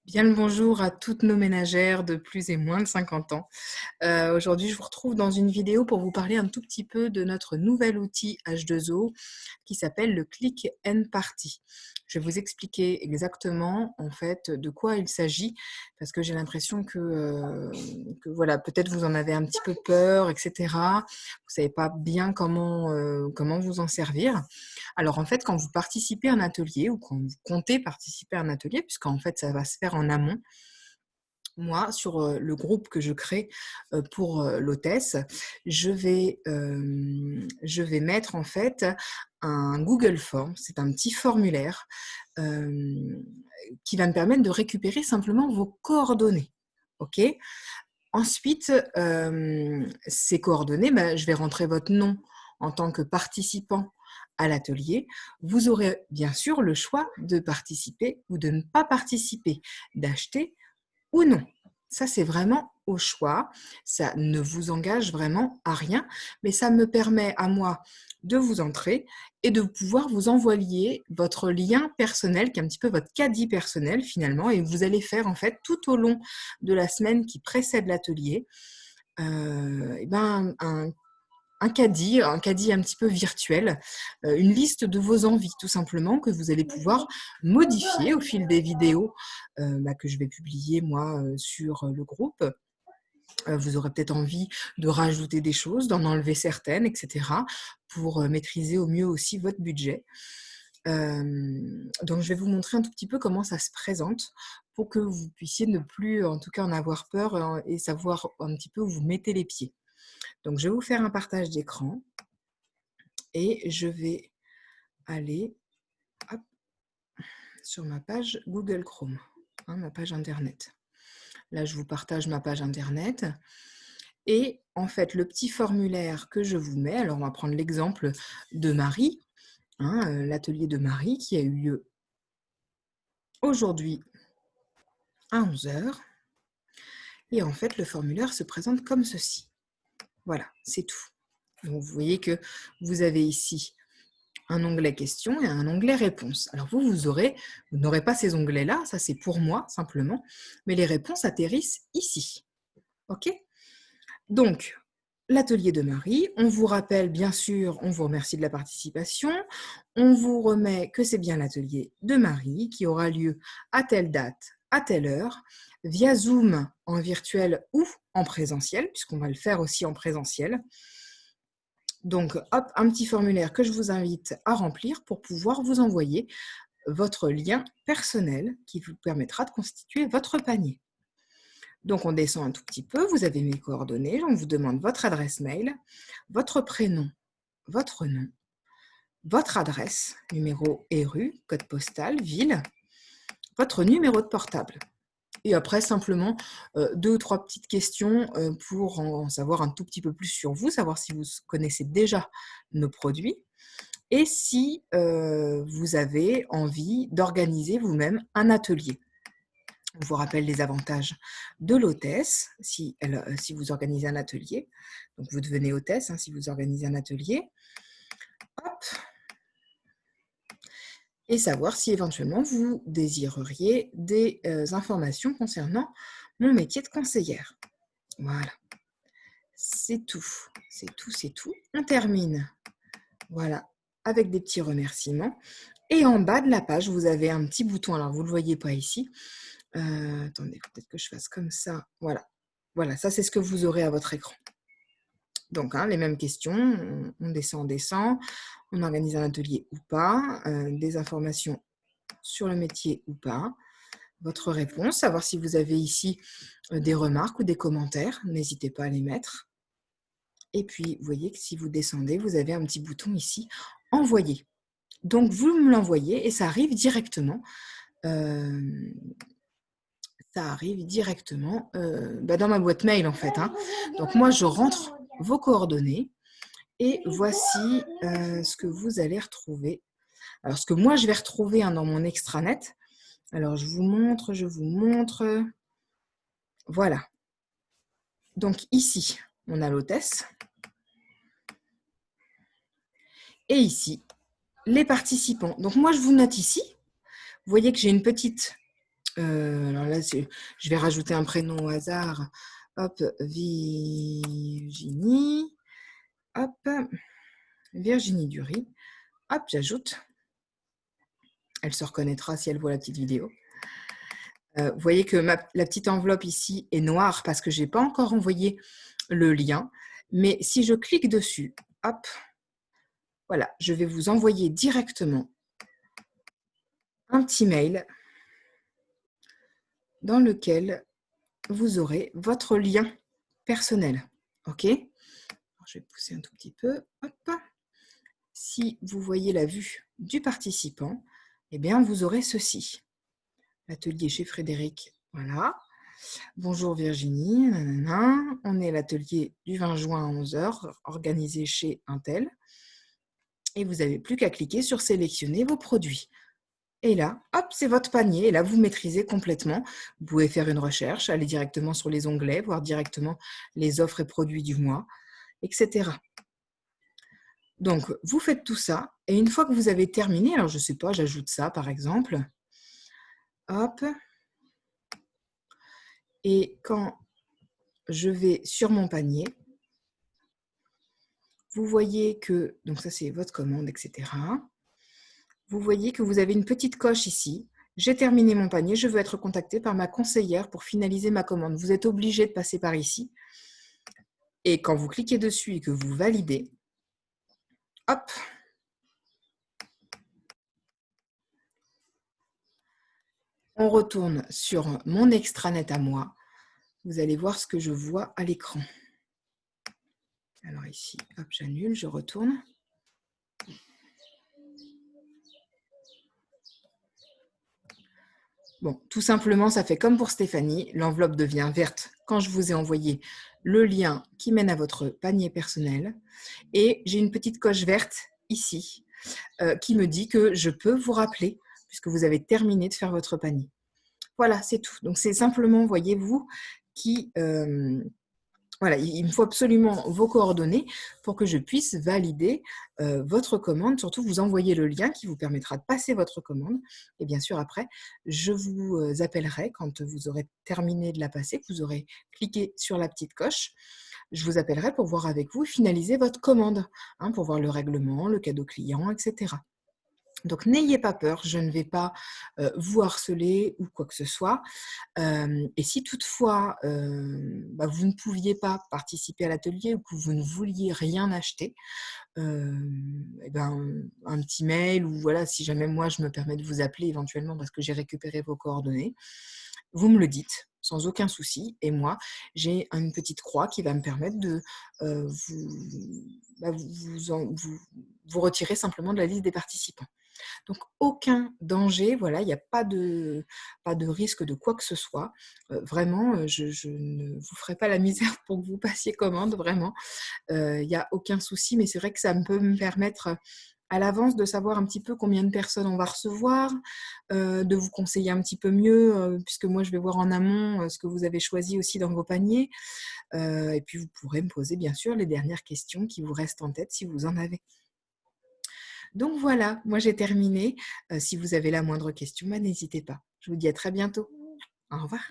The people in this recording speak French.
Bien le bonjour à toutes nos ménagères de plus et moins de 50 ans. Aujourd'hui, je vous retrouve dans une vidéo pour vous parler un tout petit peu de notre nouvel outil H2O qui s'appelle le Click and Party. Je vais vous expliquer exactement, en fait, de quoi il s'agit parce que j'ai l'impression que voilà, peut-être vous en avez un petit peu peur et cetera. Vous savez pas bien comment vous en servir. Alors, en fait, quand vous participez à un atelier ou quand vous comptez participer à un atelier, puisqu'en fait, ça va se faire en amont, moi, sur, le groupe que je crée, pour, l'hôtesse, je vais mettre, en fait, un Google Form. C'est un petit formulaire, hem, qui va me permettre de récupérer simplement vos coordonnées. OK? Ensuite, ces coordonnées, bah, je vais rentrer votre nom en tant que participant à l'atelier. Vous aurez bien sûr le choix de participer ou de ne pas participer, d'acheter ou non. Ça, c'est vraiment au choix. Ça ne vous engage vraiment à rien, mais ça me permet à moi de vous entrer et de pouvoir vous envoyer votre lien personnel, qui est un petit peu votre caddie personnel finalement, et vous allez faire en fait tout au long de la semaine qui précède l'atelier, et ben, un caddie un petit peu virtuel, une liste de vos envies tout simplement que vous allez pouvoir modifier au fil des vidéos, que je vais publier moi, sur, le groupe. Vous aurez peut-être envie de rajouter des choses, d'en enlever certaines et cetera pour, maîtriser au mieux aussi votre budget. Donc je vais vous montrer un tout petit peu comment ça se présente pour que vous puissiez ne plus, en tout cas, en avoir peur, et savoir un petit peu où vous mettez les pieds. Donc je vais vous faire un partage d'écran et je vais aller, hop, sur ma page Google Chrome, hein, ma page internet. Là, je vous partage ma page internet et en fait, le petit formulaire que je vous mets, alors on va prendre l'exemple de Marie, hein, l'atelier de Marie qui a eu lieu aujourd'hui à 11 h et en fait, le formulaire se présente comme ceci. Voilà, c'est tout. Donc vous voyez que vous avez ici un onglet questions et un onglet réponses. Alors vous n'aurez pas ces onglets-là, ça c'est pour moi simplement, mais les réponses atterrissent ici. OK? Donc, l'atelier de Marie, on vous rappelle bien sûr, on vous remercie de la participation, on vous remet que c'est bien l'atelier de Marie qui aura lieu à telle date, à telle heure, via Zoom en virtuel ou en présentiel, puisqu'on va le faire aussi en présentiel. Donc, hop, un petit formulaire que je vous invite à remplir pour pouvoir vous envoyer votre lien personnel qui vous permettra de constituer votre panier. Donc, on descend un tout petit peu, vous avez mes coordonnées, on vous demande votre adresse mail, votre prénom, votre nom, votre adresse, numéro et rue, code postal, ville, votre numéro de portable. Et après, simplement, 2 ou 3 petites questions, pour en savoir un tout petit peu plus sur vous, savoir si vous connaissez déjà nos produits et si, vous avez envie d'organiser vous-même un atelier. On vous rappelle les avantages de l'hôtesse si vous organisez un atelier. Donc vous devenez hôtesse, hein, si vous organisez un atelier. Hop, et savoir si éventuellement vous désireriez des, informations concernant mon métier de conseillère. Voilà, c'est tout, c'est tout, c'est tout. On termine, voilà, avec des petits remerciements et en bas de la page, vous avez un petit bouton, alors vous ne le voyez pas ici. Attendez, peut-être que je fasse comme ça. Voilà. Voilà, ça c'est ce que vous aurez à votre écran. Donc, hein, les mêmes questions, on descend, on organise un atelier ou pas, des informations sur le métier ou pas, votre réponse, savoir si vous avez ici des remarques ou des commentaires, n'hésitez pas à les mettre. Et puis, vous voyez que si vous descendez, vous avez un petit bouton ici, envoyer. Donc, vous me l'envoyez et ça arrive directement. Ça arrive directement dans ma boîte mail en fait, hein. Donc moi, je rentre vos coordonnées et voici ce que vous allez retrouver. Alors, ce que moi, je vais retrouver, hein, dans mon extranet. Alors, je vous montre. Voilà. Donc ici, on a l'hôtesse. Et ici, les participants. Donc moi, je vous note ici. Vous voyez que j'ai une petite Alors là, je vais rajouter un prénom au hasard. Hop, Virginie. Hop, Virginie Dury. Hop, j'ajoute. Elle se reconnaîtra si elle voit la petite vidéo. Vous voyez que la petite enveloppe ici est noire parce que je n'ai pas encore envoyé le lien. Mais si je clique dessus, hop, voilà, je vais vous envoyer directement un petit mail dans lequel vous aurez votre lien personnel. OK? Alors, je vais pousser un tout petit peu. Hop. Si vous voyez la vue du participant, eh bien, vous aurez ceci. L'atelier chez Frédéric, voilà. Bonjour Virginie, nanana. On est l'atelier du 20 juin à 11 h, organisé chez Intel. Et vous n'avez plus qu'à cliquer sur sélectionner vos produits. Et là, hop, c'est votre panier. Et là, vous maîtrisez complètement. Vous pouvez faire une recherche, aller directement sur les onglets, voir directement les offres et produits du mois, etc. Donc, vous faites tout ça. Et une fois que vous avez terminé, alors je ne sais pas, j'ajoute ça par exemple. Hop. Et quand je vais sur mon panier, vous voyez que, donc ça c'est votre commande, etc. Vous voyez que vous avez une petite coche ici. J'ai terminé mon panier, je veux être contactée par ma conseillère pour finaliser ma commande. Vous êtes obligé de passer par ici. Et quand vous cliquez dessus et que vous validez, hop, on retourne sur mon extranet à moi. Vous allez voir ce que je vois à l'écran. Alors ici, hop, j'annule, je retourne. Bon, tout simplement, ça fait comme pour Stéphanie, l'enveloppe devient verte quand je vous ai envoyé le lien qui mène à votre panier personnel. Et j'ai une petite coche verte ici qui me dit que je peux vous rappeler puisque vous avez terminé de faire votre panier. Voilà, c'est tout. Donc, c'est simplement, voyez-vous, qui... voilà, il me faut absolument vos coordonnées pour que je puisse valider votre commande, surtout vous envoyer le lien qui vous permettra de passer votre commande. Et bien sûr, après, je vous appellerai quand vous aurez terminé de la passer, que vous aurez cliqué sur la petite coche. Je vous appellerai pour voir avec vous et finaliser votre commande, hein, pour voir le règlement, le cadeau client, etc. Donc, n'ayez pas peur, je ne vais pas vous harceler ou quoi que ce soit. Et si toutefois, vous ne pouviez pas participer à l'atelier ou que vous ne vouliez rien acheter, un petit mail ou voilà, si jamais moi je me permets de vous appeler éventuellement parce que j'ai récupéré vos coordonnées, vous me le dites sans aucun souci. Et moi, j'ai une petite croix qui va me permettre de vous retirer simplement de la liste des participants. Donc, aucun danger, voilà, il n'y a pas de risque de quoi que ce soit. Vraiment, je ne vous ferai pas la misère pour que vous passiez commande, vraiment. Il n'y a aucun souci, mais c'est vrai que ça peut me permettre à l'avance de savoir un petit peu combien de personnes on va recevoir, de vous conseiller un petit peu mieux, puisque moi je vais voir en amont ce que vous avez choisi aussi dans vos paniers. Et puis vous pourrez me poser bien sûr les dernières questions qui vous restent en tête si vous en avez. Donc voilà, moi j'ai terminé. Si vous avez la moindre question, n'hésitez pas. Je vous dis à très bientôt. Au revoir.